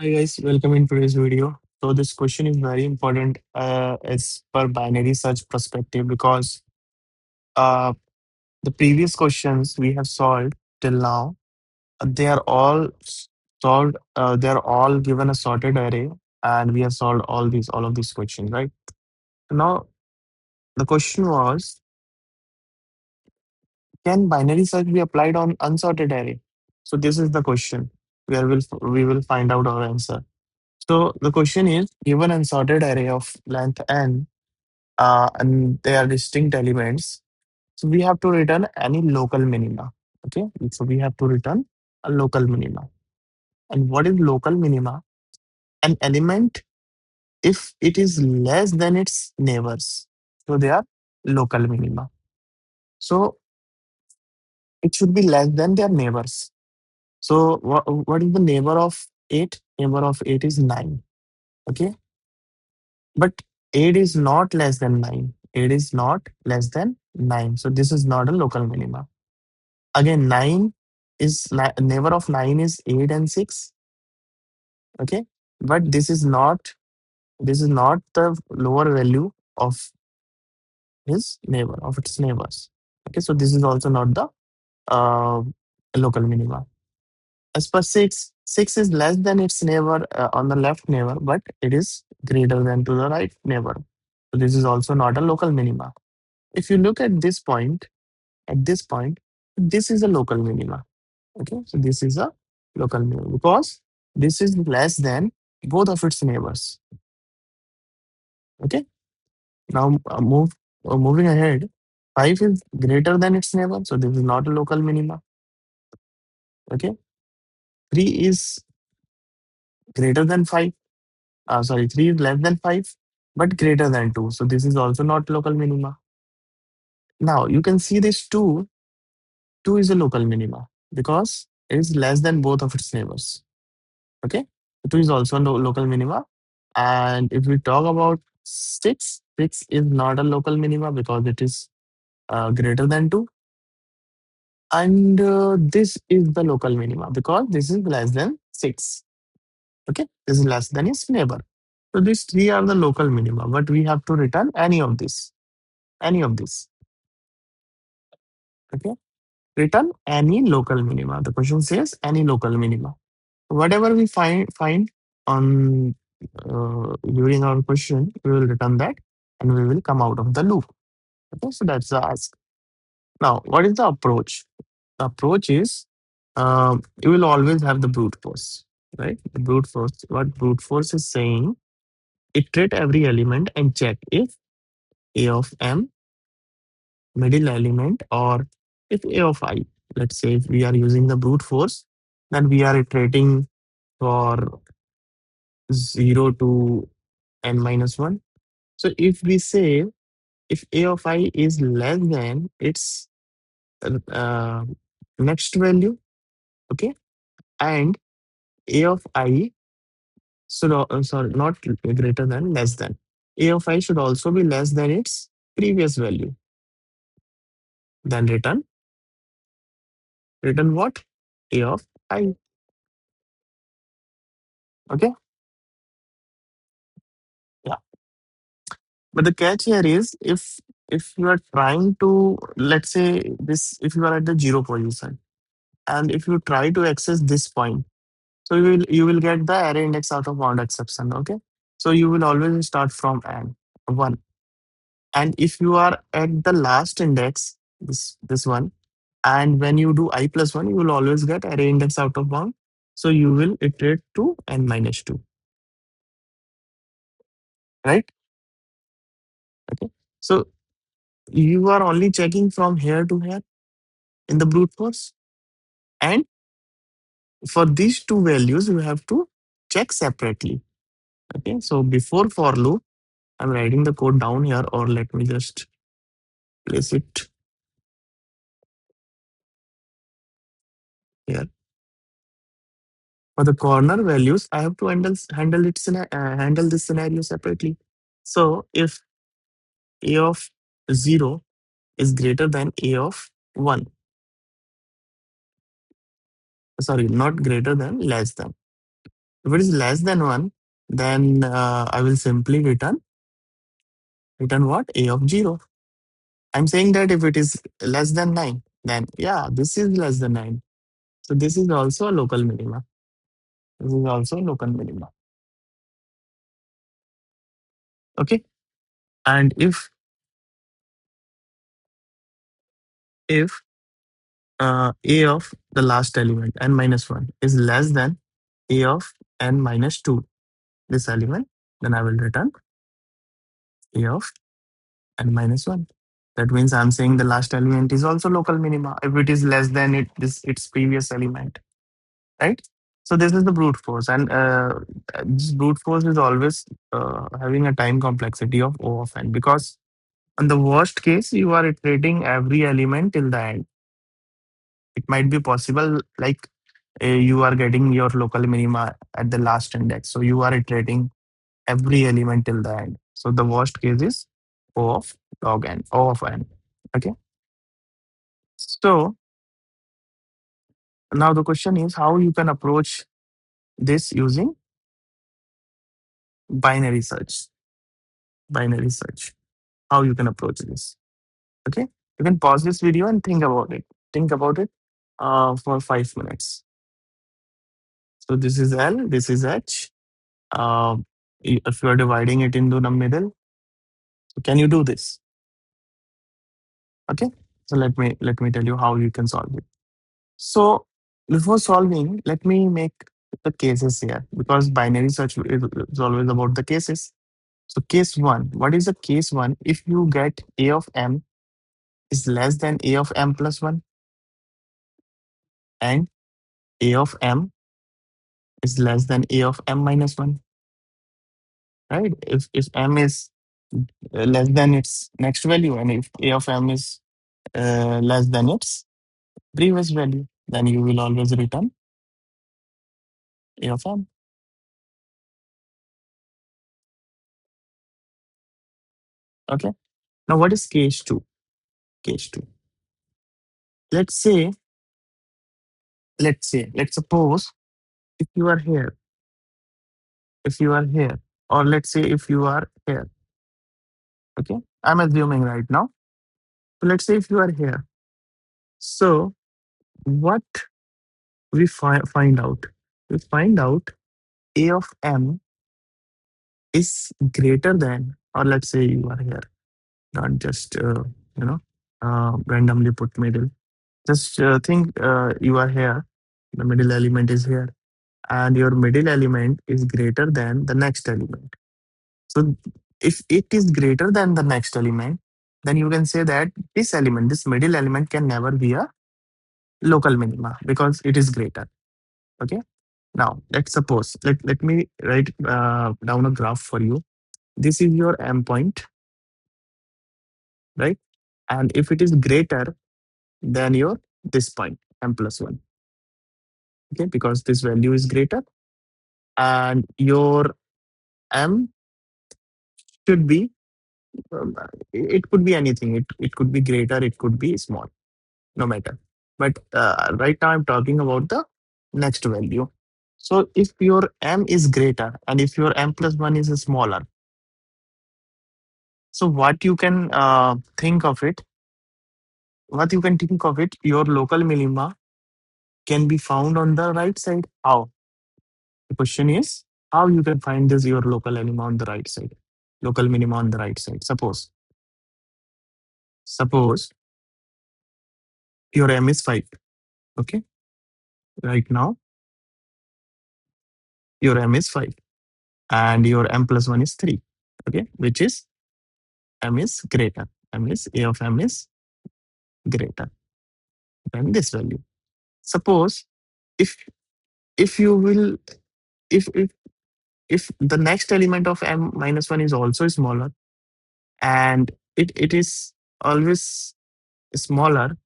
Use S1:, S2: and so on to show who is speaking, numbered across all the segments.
S1: Hi guys, welcome in today's video. So this question is very important as per binary search perspective because uh, the previous questions we have solved till now, they are all solved. They are all given a sorted array, and we have solved all of these questions, right? Now the question was, can binary search be applied on unsorted array? So this is the question where we will find out our answer. So the question is, given unsorted array of length n and they are distinct elements. So we have to return any local minima. Okay, so we have to return a local minima. And what is local minima? An element if it is less than its neighbors. So they are local minima. So it should be less than their neighbors. So what is the neighbor of 8? Neighbor of 8 is 9. Okay, but 8 is not less than 9. 8 is not less than 9. So this is not a local minima. Again, 9 is neighbor of 9 is 8 and 6. Okay. But this is not the lower value of his neighbor, of its neighbors. Okay. So this is also not the uh, local minima. As per 6, 6 is less than its neighbor on the left neighbor, but it is greater than to the right neighbor. So this is also not a local minima. If you look at this point, this is a local minima. Okay, so this is a local minimum because this is less than both of its neighbors. Okay, now moving ahead, 5 is greater than its neighbor, so this is not a local minima. Okay, 3 is greater than 5. Sorry, 3 is less than 5, but greater than 2, so this is also not local minima. Now you can see this 2. 2 is a local minima because it is less than both of its neighbors. Okay, 2 is also a local minima. And if we talk about 6, 6 is not a local minima because it is greater than 2. And this is the local minima because this is less than 6. Okay, this is less than its neighbor. So these three are the local minima, but we have to return any of this. Any of this. Okay, return any local minima. The question says any local minima. Whatever we find on during our question, we will return that and we will come out of the loop. Okay, so that's the ask. Now, what is the approach? The approach is you will always have the brute force, right? The brute force. What brute force is saying? Iterate every element and check if a of m middle element or if a of I. Let's say if we are using the brute force, then we are iterating for 0 to n minus 1. So if we say if a of I is less than its uh, next value, okay, and a of I should sorry, not greater than, less than, a of I should also be less than its previous value, then return what? A of I. Okay, yeah. But the catch here is, if you are trying to, let's say this, if you are at the 0 position and if you try to access this point, so you will get the array index out of bound exception. Okay, so you will always start from n 1. And if you are at the last index, this one, and when you do I plus 1, you will always get array index out of bound. So you will iterate to n minus 2, right? Okay. So you are only checking from here to here in the brute force. And for these two values, you have to check separately. Okay. So before for loop, I'm writing the code down here, or let me just place it here. For the corner values, I have to handle this scenario separately. So if a of 0 is greater than a of 1, sorry, not greater than, less than. If it is less than 1, then I will simply return what? A of 0. I'm saying that if it is less than 9, then yeah, this is less than 9. So this is also a local minima. This is also a local minima. Okay. And if a of the last element n minus 1 is less than a of n minus 2, this element, then I will return a of n minus 1. That means I'm saying the last element is also local minima if it is less than its previous element, right? So this is the brute force, and this brute force is always having a time complexity of O of n, because in the worst case you are iterating every element till the end. It might be possible like you are getting your local minima at the last index, so you are iterating every element till the end. So the worst case is O of log n, O of n. Okay. So now the question is how you can approach this using binary search. Binary search. How you can approach this. Okay. You can pause this video and think about it. Think about it for 5 minutes. So this is L, this is H. Uh, if you are dividing it into the middle, so can you do this? Okay. So let me tell you how you can solve it. So before solving, let me make the cases here, because binary search is always about the cases. So case one, what is the case one? If you get A of m is less than A of m plus 1 and A of m is less than A of m minus 1, right? If m is less than its next value, and if A of m is less than its previous value, then you will always return A of m. Okay. Now what is case two? Case two. Let's say, let's suppose if you are here, if you are here, or let's say if you are here. Okay. I'm assuming right now. So let's say if you are here. So what we find out? We find out A of m is greater than, or let's say you are here, not just, randomly put middle. Just think you are here, the middle element is here, and your middle element is greater than the next element. So if it is greater than the next element, then you can say that this element, this middle element, can never be a local minima because it is greater. Okay. Now let's suppose, let me write down a graph for you. This is your m point, right? And if it is greater than your this point, m plus 1, okay, because this value is greater, and your m should be, um, it could be anything. It could be greater, it could be small, no matter. But right now I'm talking about the next value. So if your m is greater and if your m plus 1 is smaller, so what you can think of it, your local minima can be found on the right side. How? The question is how you can find this your local minima on the right side, local minima on the right side. Suppose your m is 5. Okay, right now your m is 5 and your m plus 1 is 3. Okay, which is m is greater. M is A of m is greater than this value. Suppose if you will, if if the next element of m minus 1 is also smaller, and it is always smaller,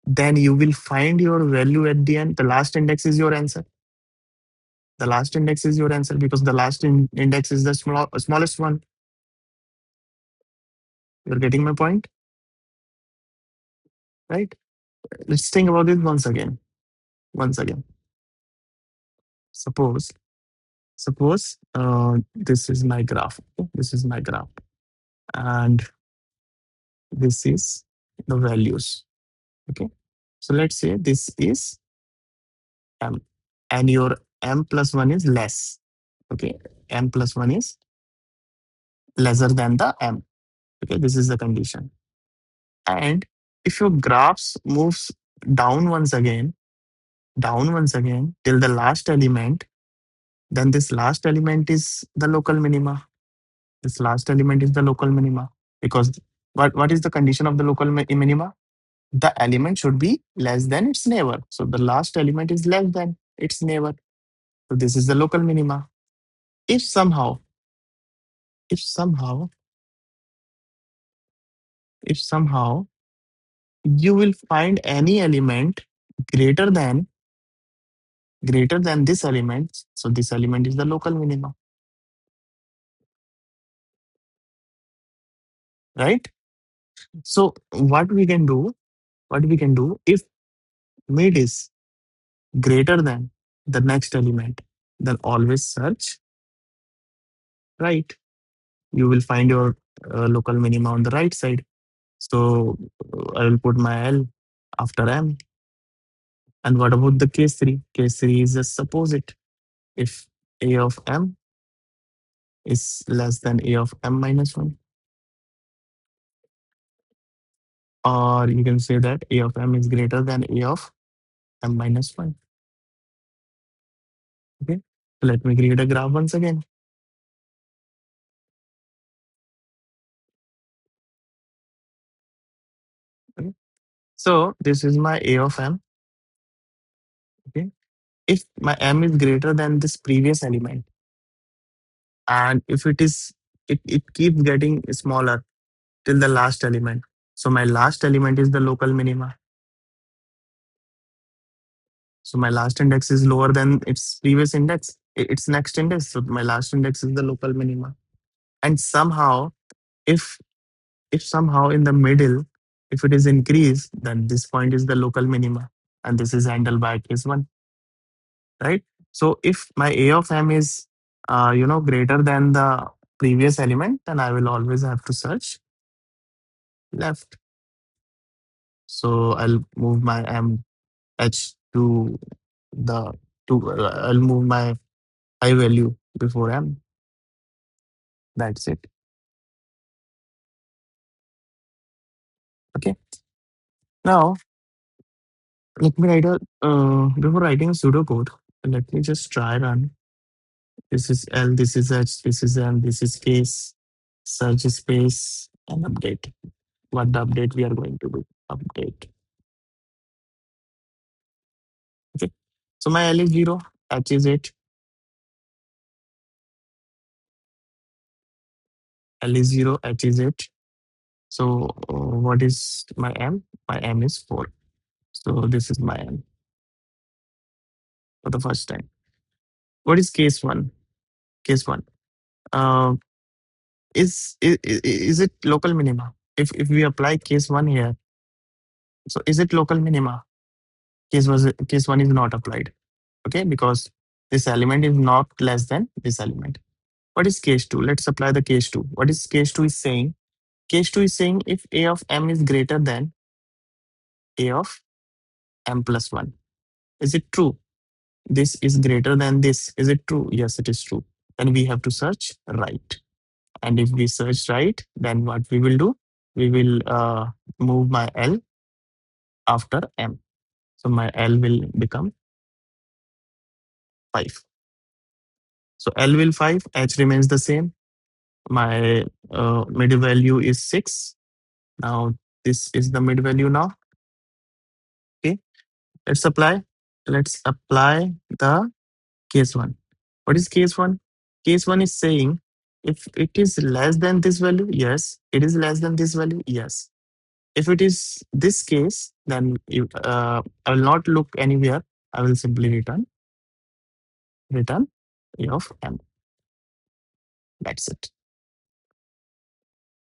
S1: then you will find your value at the end. The last index is your answer. The last index is your answer because the last index is the smallest one. You're getting my point, right? Let's think about it once again. Once again. Suppose Suppose this is my graph. Okay? This is my graph, and this is the values. Okay. So let's say this is m, and your m plus one is less. Okay. M plus one is lesser than the m. Okay. This is the condition. And if your graphs moves down once again, down once again till the last element, then this last element is the local minima. This last element is the local minima because what is the condition of the local minima? The element should be less than its neighbor. So the last element is less than its neighbor. So this is the local minima. If somehow, if somehow, if somehow you will find any element greater than this element, so this element is the local minima, right? So what we can do if mid is greater than the next element, then always search right. You will find your local minima on the right side. So I will put my L after M. And what about the case 3? Case 3 is just suppose it. If A of M is less than A of M minus 1, or you can say that A of M is greater than A of M minus 1. Okay. So let me create a graph once again. Okay. So this is my A of M. Okay. If my M is greater than this previous element, and if it keeps getting smaller till the last element. So my last element is the local minima. So my last index is lower than its previous index, its next index. So my last index is the local minima. And somehow, if somehow in the middle, if it is increased, then this point is the local minima, and this is handled by case one, right? So if my A of M is greater than the previous element, then I will always have to search left. So I'll move my M H to the I'll move my I value before M. That's it. Okay. Now let me write a before writing a pseudocode. Let me just try run. This is L. This is H. This is M. This is case. Search space and update. What the update we are going to do? Update. Okay. So my L is 0. H is 8. L is 0. H is 8. So what is my M? My M is 4. So this is my M for the first time. What is case 1? Case 1. Uh, is it local minima? If we apply case 1 here, so is it local minima? Case 1 is not applied. Okay, because this element is not less than this element. What is case 2? Let's apply the case 2. What is case 2 is saying? Case 2 is saying if A of M is greater than A of M plus 1. Is it true? This is greater than this. Is it true? Yes, it is true. Then we have to search right. And if we search right, then what we will do? We will move my L after M. So my L will become 5. So L will 5, H remains the same. My mid value is 6. Now this is the mid value now. Okay, let's apply. Let's apply the case 1. What is case 1? Case 1 is saying if it is less than this value, yes. It is less than this value, yes. If it is this case, then I will not look anywhere. I will simply return A of M. That's it.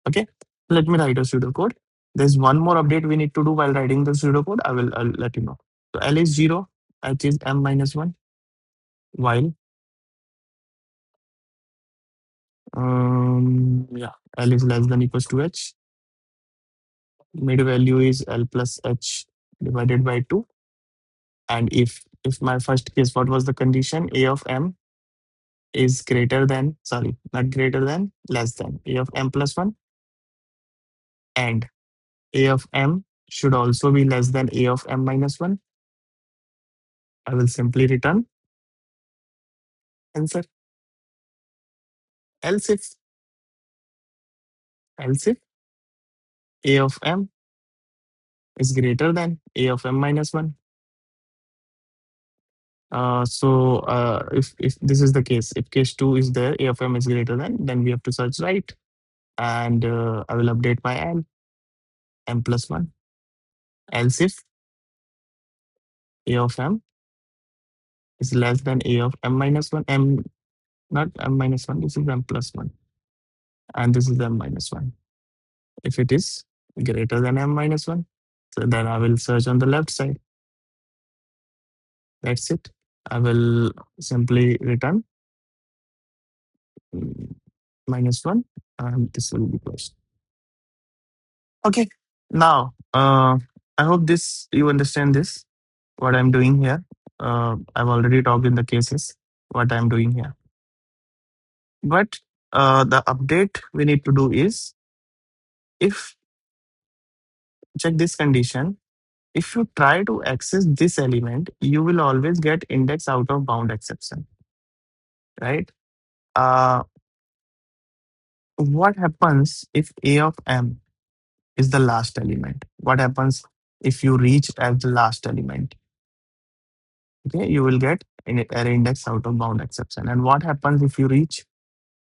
S1: Okay. Let me write a pseudocode. There's one more update we need to do while writing the pseudocode. I'll let you know. So L is 0, H is M minus 1, while Yeah, L is less than equals to H. Mid value is L plus H divided by 2. And if my first case, what was the condition? A of M is greater than, sorry, not greater than, less than A of M plus 1. And A of M should also be less than A of M minus 1. I will simply return answer. Else if A of M is greater than A of M minus 1. If this is the case, if case 2 is there, A of M is greater than, then we have to search right. And I will update my M plus 1. Else if A of M is less than A of M minus 1, M, not M minus 1, this is M plus 1. And this is M minus 1. If it is greater than M minus 1, so then I will search on the left side. That's it. I will simply return mm, minus 1, and this will be closed. Okay. Now, I hope this you understand this, what I'm doing here. I've already talked in the cases what I'm doing here. But the update we need to do is, if check this condition, if you try to access this element, you will always get index out of bound exception, right? Uh, what happens if A of M is the last element? What happens if you reach as the last element? Okay, you will get an array index out of bound exception. And what happens if you reach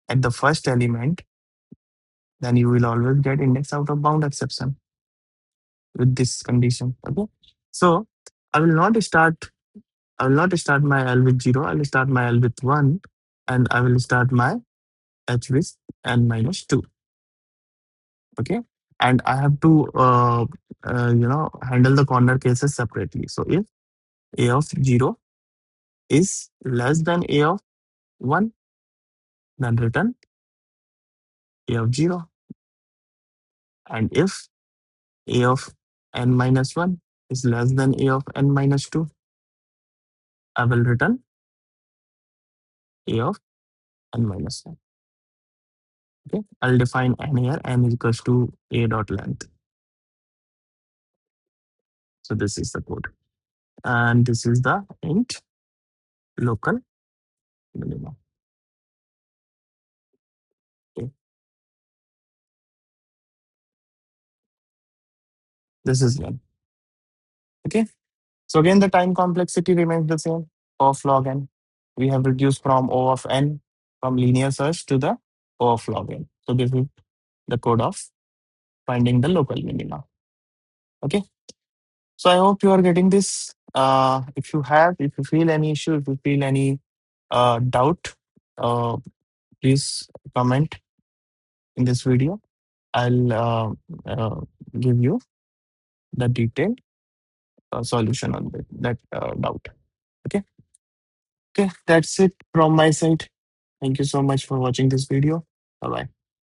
S1: at the first element? Then you will always get index out of bound exception with this condition. Okay, so I will not start. I will not start my L with 0. I will start my L with 1, and I will start my H with n minus 2. Okay, and I have to handle the corner cases separately. So if A of 0 is less than A of 1, then return A of 0. And if A of n minus 1 is less than A of n minus 2, I will return A of n minus 1. Okay, I'll define n here, n is equals to A dot length. So this is the code. And this is the int local minimum. Okay, this is n. Okay, so again, the time complexity remains the same of log n. We have reduced from O of n from linear search to the O of log n. So this is the code of finding the local minima. Okay, so I hope you are getting this. If you feel any issue, if you feel any doubt, uh, please comment in this video. I'll give you the detailed solution on that doubt. Okay. Okay. That's it from my side. Thank you so much for watching this video. Bye bye.